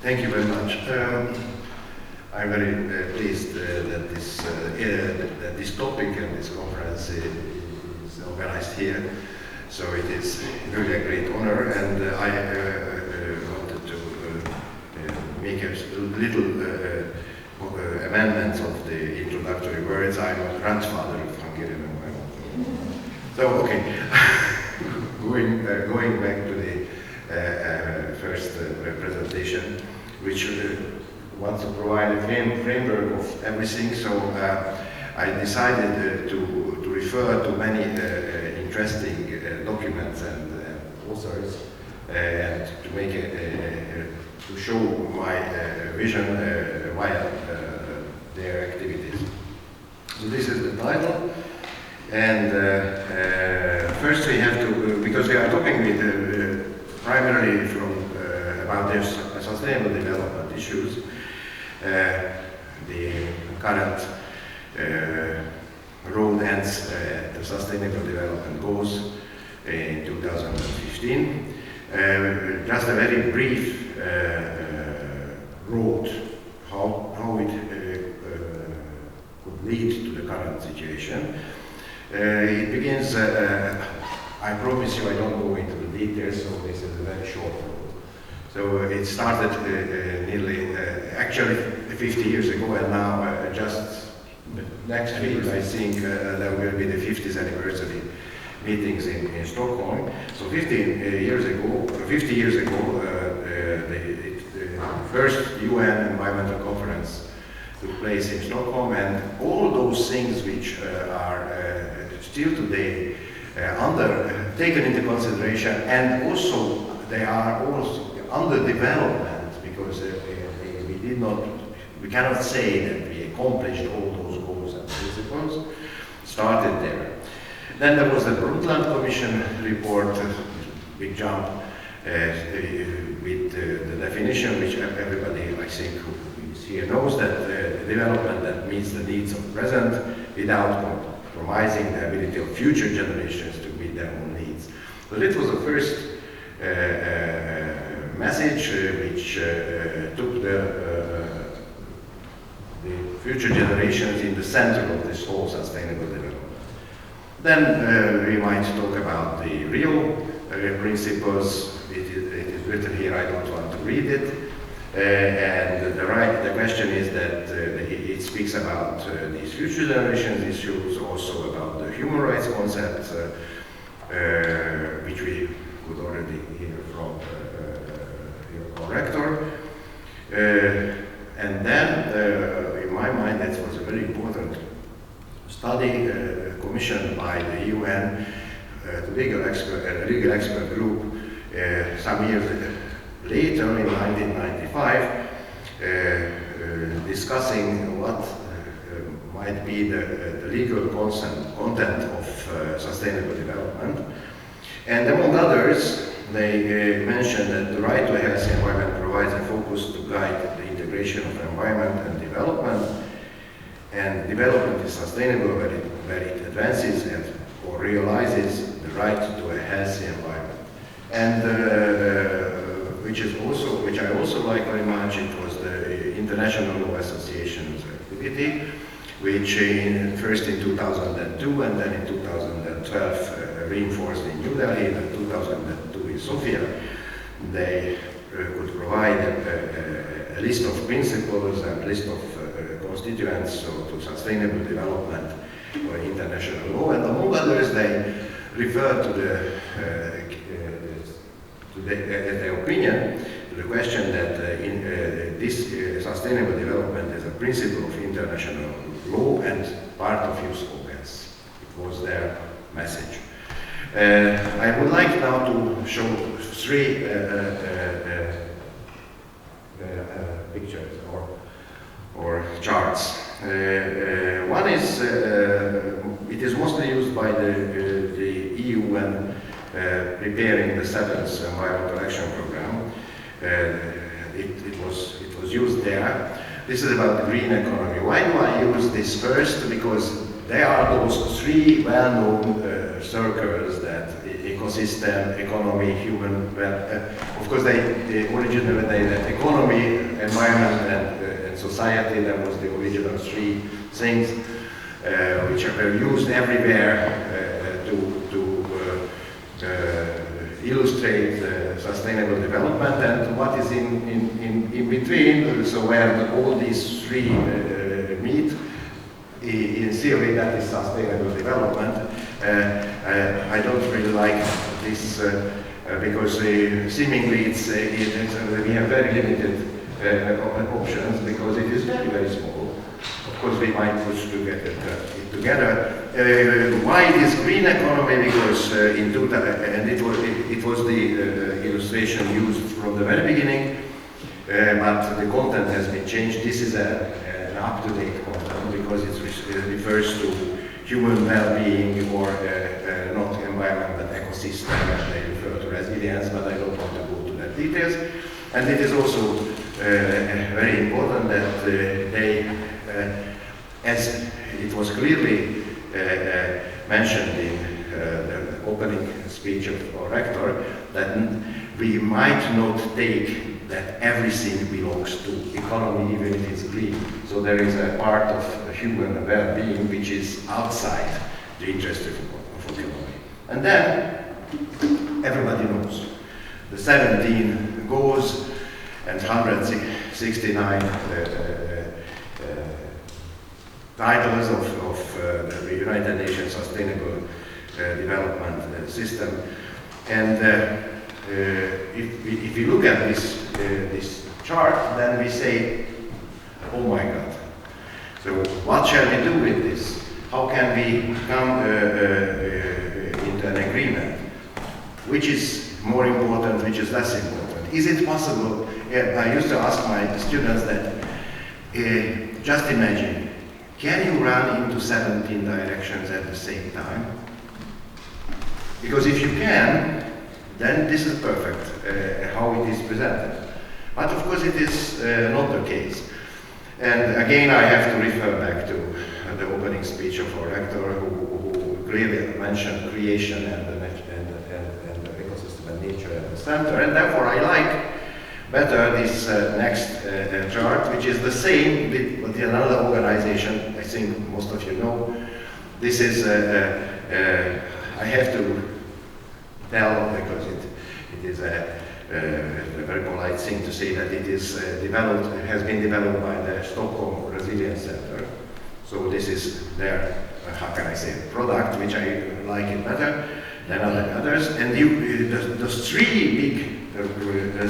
Thank you very much. I'm very pleased that this topic and this conference is organized here. So it is really a great honor, and I wanted to make a little amendments of the introductory words. I'm a grandfather of Hungarian environment. So, okay, going back to the first presentation, which wants to provide a framework of everything. So I decided to refer to many interesting documents and authors, and to make to show my vision via their activities. So this is the title, and first we have to, because we are talking with primarily from about their sustainable development issues, the current road ends at the Sustainable Development Goals in 2015. Just a very brief road how it could lead to the current situation. It begins, I promise you I don't go into the details, so this is a very short road. So it started nearly, actually 50 years ago, and now just next week I think there will be the 50th anniversary meetings in Stockholm. So 50 years ago, the first UN Environmental Conference took place in Stockholm, and all those things which are still today taken into consideration, and also they are also under development, because we cannot say that we accomplished all those goals and principles, started there. Then there was the Brundtland Commission report, big jump, with the definition which everybody, I think, who is here knows, that development that meets the needs of the present without compromising the ability of future generations to meet their own needs. So this was the first message which took the future generations in the center of this whole sustainable development. Then we might talk about the Rio principles. It is written here, I don't want to read it. And the question is that it speaks about these future generations issues, also about the human rights concepts, which we could already hear from your rector. And then, in my mind, that was a very important study commissioned by the UN, the legal expert group, some years later in 1995, discussing what might be the legal content of sustainable development. And among others, they mentioned that the right to a healthy environment provides a focus to guide the integration of environment and development is sustainable where it advances or realizes the right to a healthy environment. And which I also like very much, it was the International Law Association's activity, which first in 2002 and then in 2012 reinforced in New Delhi, and 2002 in Sofia. They could provide a list of principles and list of constituents to sustainable development or international law, and among others they refer to their opinion to the question that this sustainable development is a principle of international law and part of USCO as it was their message. I would like now to show three pictures or charts. One is, it is mostly used by the EU when preparing the 7th Environmental Action Programme. It was used there. This is about the green economy. Why do I use this first? Because there are those three well-known circles that ecosystem, economy, human, well, of course originally they had economy, environment and society. That was the original three things which were used everywhere to illustrate sustainable development, and what is in between, so where all these three meet, in theory that is sustainable development. I don't really like this because seemingly we have very limited options because it is very, very small. Of course, we might push to get it together. Why it is green economy? Because and it was the illustration used from the very beginning, but the content has been changed. This is an up-to-date content because it refers to human well-being or not environment but ecosystem, and they refer to resilience, but I don't want to go to that details. And it is also very important that they, as it was clearly mentioned in the opening speech of our rector, that we might not take that everything belongs to economy, even if it's green. So there is a part of human well-being which is outside the interest of economy. And then everybody knows the 17 goals and 169 titles of the United Nations Sustainable Development System. And if we look at this chart, then we say, oh my God. So what shall we do with this? How can we come into an agreement? Which is more important, which is less important? Is it possible? I used to ask my students that, just imagine, can you run into 17 directions at the same time? Because if you can, then this is perfect, how it is presented. But of course it is not the case. And again, I have to refer back to the opening speech of our rector, who clearly mentioned creation and the ecosystem and nature at the center. And therefore I like better this next chart, which is the same with another organization. I think most of you know. This is, I have to tell, because it is a very polite thing to say that it is has been developed by the Stockholm Resilience Center. So this is their, how can I say, product, which I like it better than others. And those three big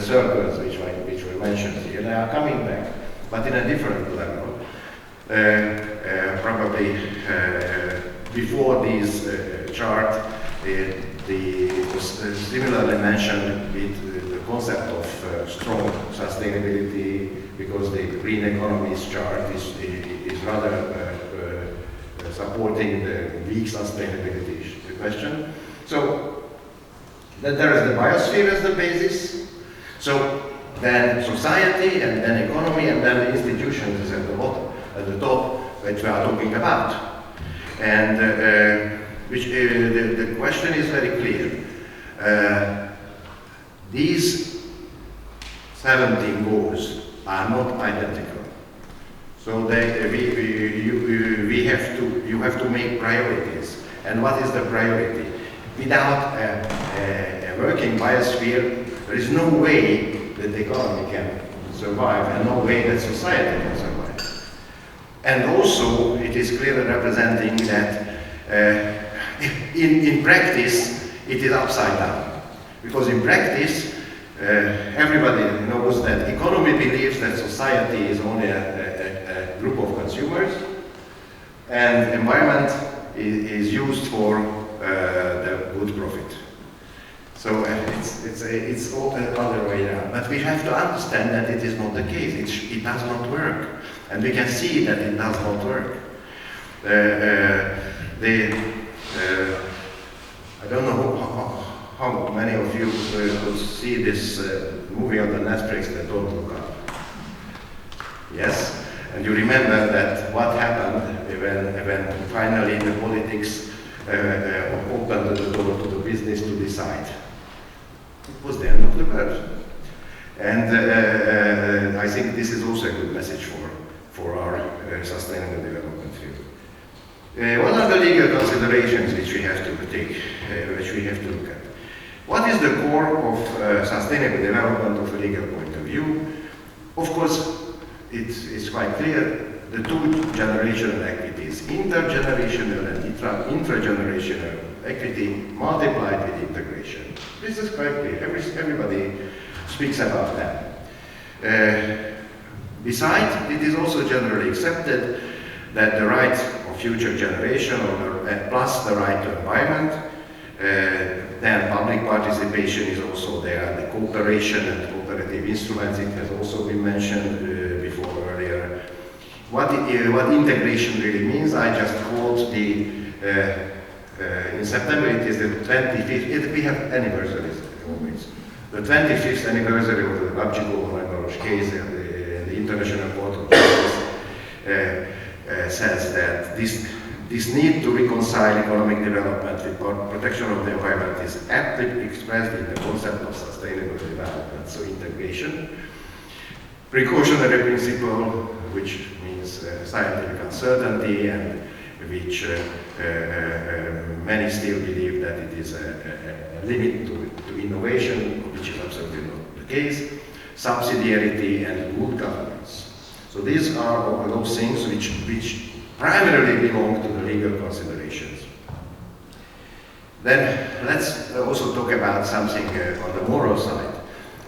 circles which were mentioned here, they are coming back, but in a different level. Probably before this chart, it was similarly mentioned with the concept of strong sustainability, because the green economies chart is rather supporting the weak sustainability question. So then there is the biosphere as the basis. So then society, and then economy, and then the institutions is at the bottom, at the top, which we are talking about. And the question is very clear. These 17 goals are not identical. So you have to make priorities. And what is the priority? Without a working biosphere, there is no way that the economy can survive, and no way that society can survive. And also, it is clearly representing that in practice, it is upside down. Because in practice, everybody knows that economy believes that society is only a group of consumers, and environment is used for the good profit. So it's all the other way around. But we have to understand that it is not the case. It does not work. And we can see that it does not work. I don't know how many of you will see this movie on the Netflix that Don't Look Up. Yes? And you remember that what happened when finally the politics opened the door to the business to decide. It was the end of the world. And I think this is also a good message for our sustainable development field. What are the legal considerations which we have to take, which we have to look at? What is the core of sustainable development of a legal point of view? Of course, it's quite clear, the two generational equities, intergenerational and intragenerational equity multiplied with integration. This is quite clear, everybody speaks about that. Besides, it is also generally accepted that the right of future generation plus the right to environment, then public participation is also there, the cooperation and cooperative instruments, it has also been mentioned before earlier. What integration really means, I just quote in September it is the 25th, we have anniversaries always. The 25th anniversary of the Gyula case in the International Court of Justice says that this need to reconcile economic development with protection of the environment is aptly expressed in the concept of sustainable development, so integration. Precautionary principle, which means scientific uncertainty, and which many still believe that it is a limit to innovation, which is absolutely not the case. Subsidiarity and good governance. So these are all those things which primarily belong to the legal considerations. Then let's also talk about something on the moral side.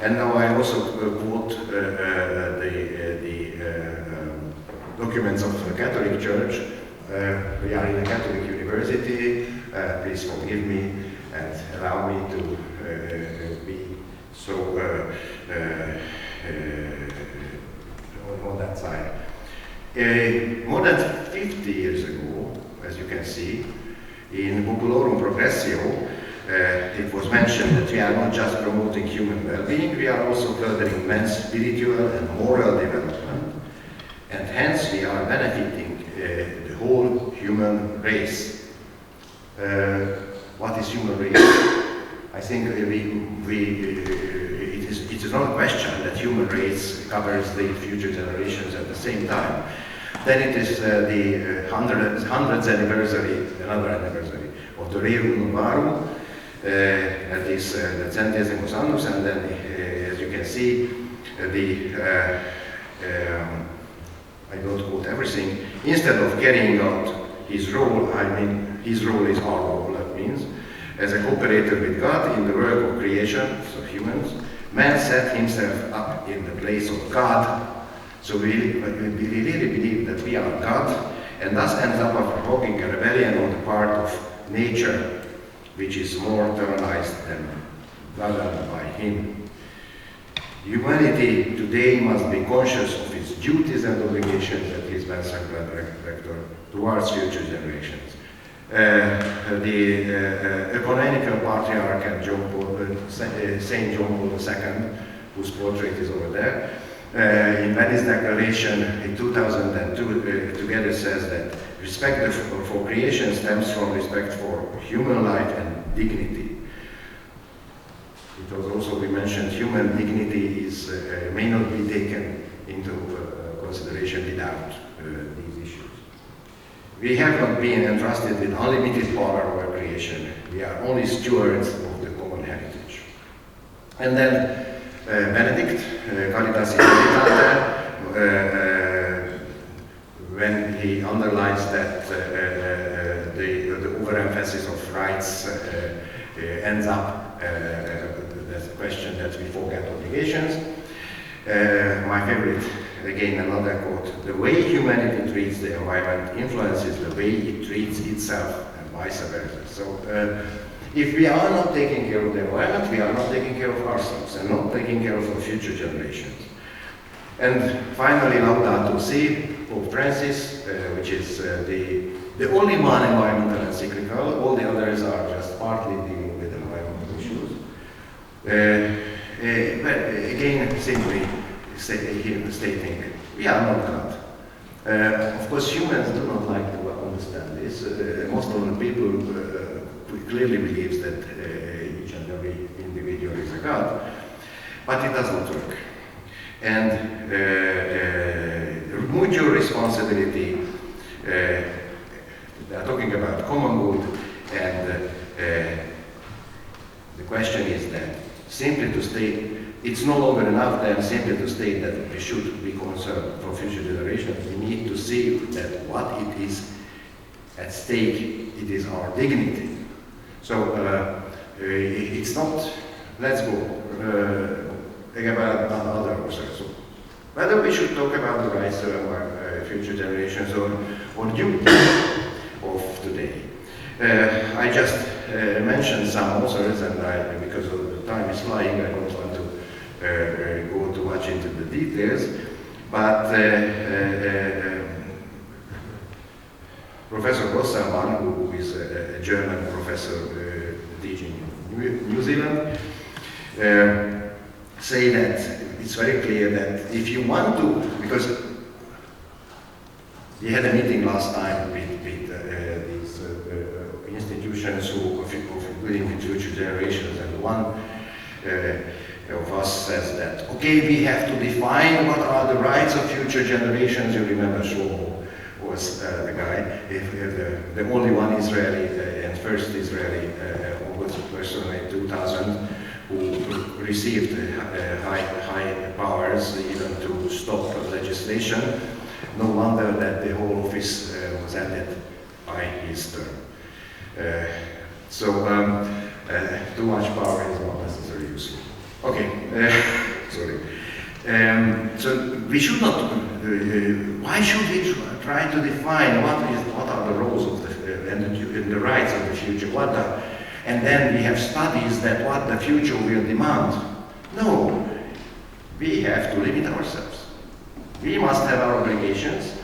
And now I also quote the documents of the Catholic Church. We are in a Catholic university. Please forgive me and allow me to be so on that side. More than 50 years ago, as you can see, in Populorum Progressio, it was mentioned that we are not just promoting human well-being, we are also furthering man's spiritual and moral development, and hence we are benefiting the whole human race. What is human race? I think it is not a question that human race covers the future generations at the same time. Then it is the 100th anniversary, another anniversary of the Rerum Novarum, that is the Centesimus Annus, and then as you can see, I don't quote everything, instead of carrying out his role, I mean, his role is our role, that means, as a cooperator with God in the work of creation, so humans, man set himself up in the place of God. So we really believe that we are God, and thus ends up provoking a rebellion on the part of nature, which is more tyrannized than governed by him. Humanity today must be conscious of its duties and obligations, that is Vincent Rector, towards future generations. The ecumenical patriarch and Saint John Paul II, whose portrait is over there, in Venice Declaration in 2002 together says that respect for creation stems from respect for human life and dignity. It was also we mentioned human dignity is may not be taken into consideration without these issues. We have not been entrusted with unlimited power over creation. We are only stewards of the common heritage. And then Benedict, Caritas in Veritate, when he underlines that the overemphasis of rights ends up as a question that we forget obligations. My favorite, again another quote, the way humanity treats the environment influences the way it treats itself and vice versa. So if we are not taking care of the environment, we are not taking care of ourselves and not taking care of our future generations. And finally, Laudato Si, Pope Francis, which is the only one environmental encyclical. All the others are just partly dealing with environmental issues. But again, simply stating, we are not God. Of course, humans do not like to understand this. Most of the people clearly believes that each and every individual is a god, but it does not work. And mutual responsibility, they are talking about common good, and the question is that simply to state, it's no longer enough then simply to state that we should be concerned for future generations. We need to see that what it is at stake, it is our dignity. So it's not, let's go about other also. Whether we should talk about the rights of our future generations or youth of today. I just mentioned some authors, and because of the time is flying, I don't want to go too much into the details, but Professor Gosselman, who is a German professor teaching in New Zealand, say that it's very clear that if you want to, because we had a meeting last time with these institutions who are dealing with future generations, and one of us says that, okay, we have to define what are the rights of future generations. You remember Shlomo was the guy, the only one Israeli and first Israeli person in 2000 who received high powers even to stop legislation. No wonder that the whole office was ended by his term. Too much power is not necessarily useful. Okay, sorry. So we should not, why should we try to define what are the roles of and the rights of the future? And then we have studies that what the future will demand. No, we have to limit ourselves. We must have our obligations,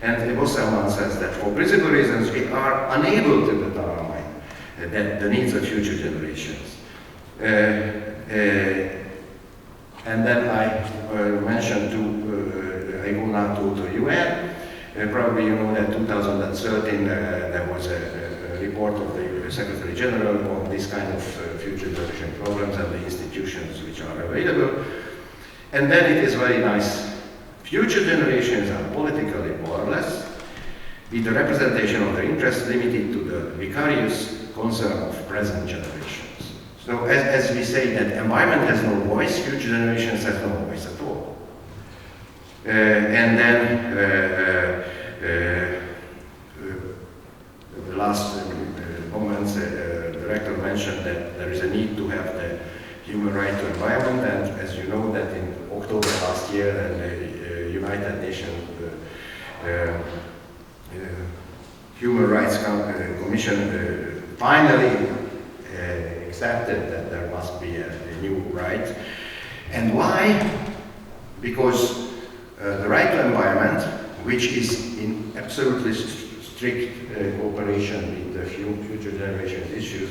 and Bosselman says that for principal reasons we are unable to determine that the needs of future generations. And then I mentioned I go now to the UN. Probably you know that 2013 there was a report of the Secretary General on this kind of future generation problems and the institutions which are available. And then it is very nice. Future generations are politically powerless, with the representation of their interests limited to the vicarious concern of present generations. So as we say that environment has no voice, future generations have no voice at all. And then the last moments, the director mentioned that there is a need to have the human right to environment, and as you know that in October last year, the United Nations Human Rights Commission finally accepted that there must be a new right. And why? Because the right to environment, which is in absolutely strict cooperation with the future generations issues,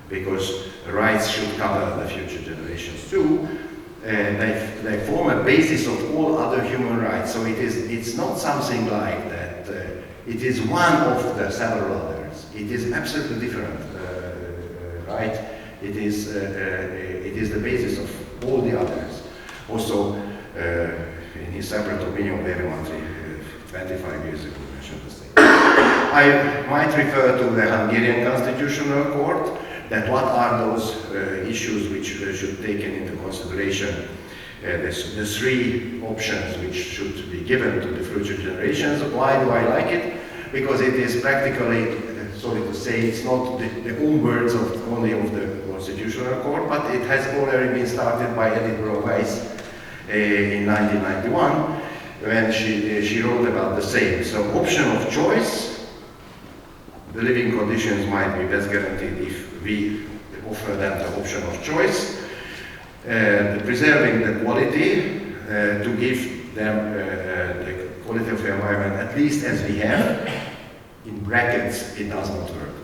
because rights should cover the future generations too. They form a basis of all other human rights. So it's not something like that. It is one of the several others. It is absolutely different, right? It is the basis of all the others. Also, in his separate opinion, very much 25 years ago, mentioned the same. I might refer to the Hungarian Constitutional Court, that what are those issues which should be taken into consideration, the three options which should be given to the future generations. Why do I like it? Because it is practically, sorry to say, it's not the own words only of the Constitutional Court, but it has already been started by Edith Weiss in 1991, when she wrote about the same. So option of choice, the living conditions might be best guaranteed if we offer them the option of choice, preserving the quality, to give them the quality of the environment at least as we have. In brackets, it does not work,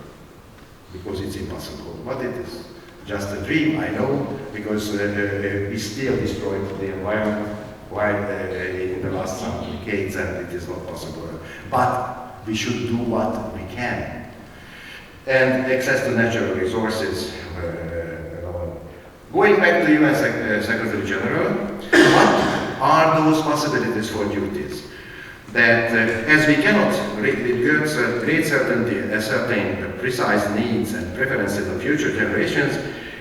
because it's impossible. But it is just a dream, I know, because we still destroyed the environment quite in the last some decades, and it is not possible. But we should do what we can. And access to natural resources. Going back to UN Secretary General, what are those possibilities for duties? That as we cannot with great certainty ascertain the precise needs and preferences of future generations,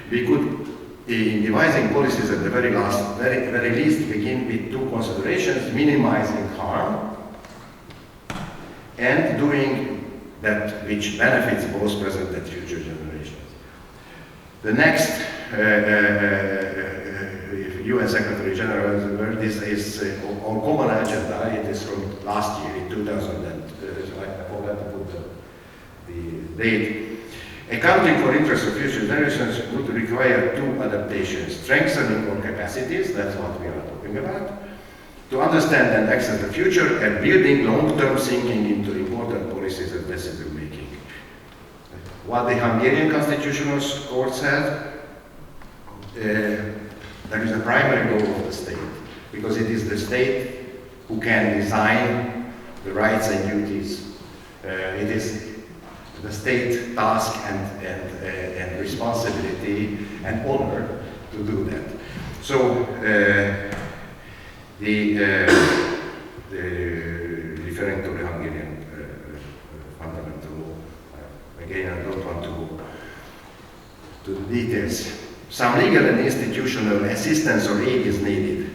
we could, in devising policies at the very least, begin with two considerations: minimizing harm and doing that which benefits both present and future generations. The next UN Secretary General word is on common agenda. It is from last year, in 2000, I forgot to put the date. Accounting for interests of future generations would require two adaptations: strengthening our capacities, that's what we are talking about, to understand and access the future, and building long-term thinking into important policies and decision making. What the Hungarian Constitutional Court said, there is a primary goal of the state, because it is the state who can design the rights and duties. It is the state task and responsibility and honor to do that. So referring to the Hungarian fundamental law, again, I don't want to go to the details. Some legal and institutional assistance or aid is needed.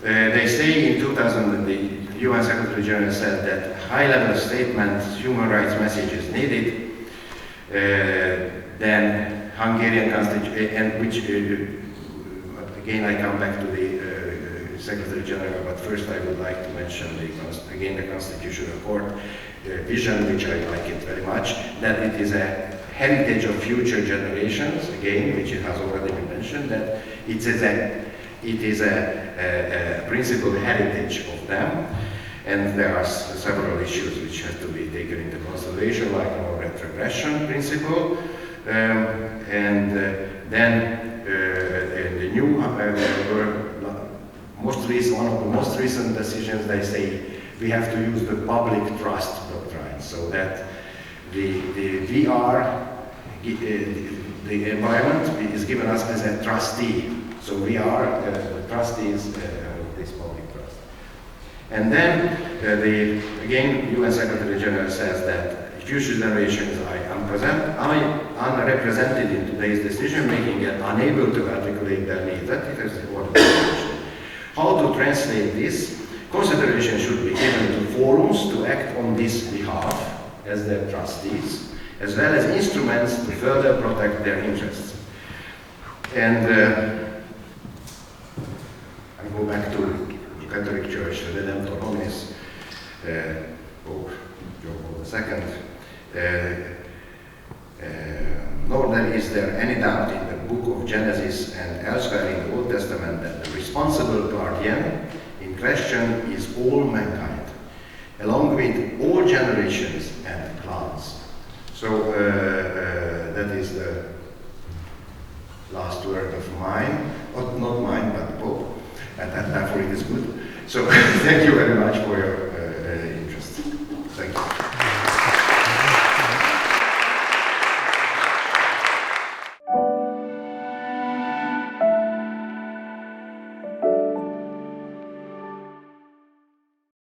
They say in 2000, the UN Secretary General said that high-level statements, human rights message is needed. Then Hungarian Constitution, and which, again, I come back to the Secretary General, but first I would like to mention again the Constitutional Court vision, which I like it very much, that it is a heritage of future generations, again, which it has already been mentioned, that it is a principal heritage of them, and there are several issues which have to be taken into consideration, like no retrogression principle, and then the new, one of the most recent decisions, they say we have to use the public trust doctrine, so that the VR, the environment is given us as a trustee. So we are the trustees of this public trust. And then, again, UN Secretary General says that future generations are unrepresented in today's decision making and unable to articulate their needs. That is important. How to translate this? Consideration should be given to forums to act on this behalf as their trustees, as well as instruments to further protect their interests. And I go back to the Catholic Church, the Redemptor Hominis, Pope John Paul II. Nor is there any doubt in the book of Genesis and elsewhere in the Old Testament that the responsible guardian in question is all mankind, along with all generations and clans. So that is the last word of mine, not mine, but Pope, and therefore it is good. So thank you very much for your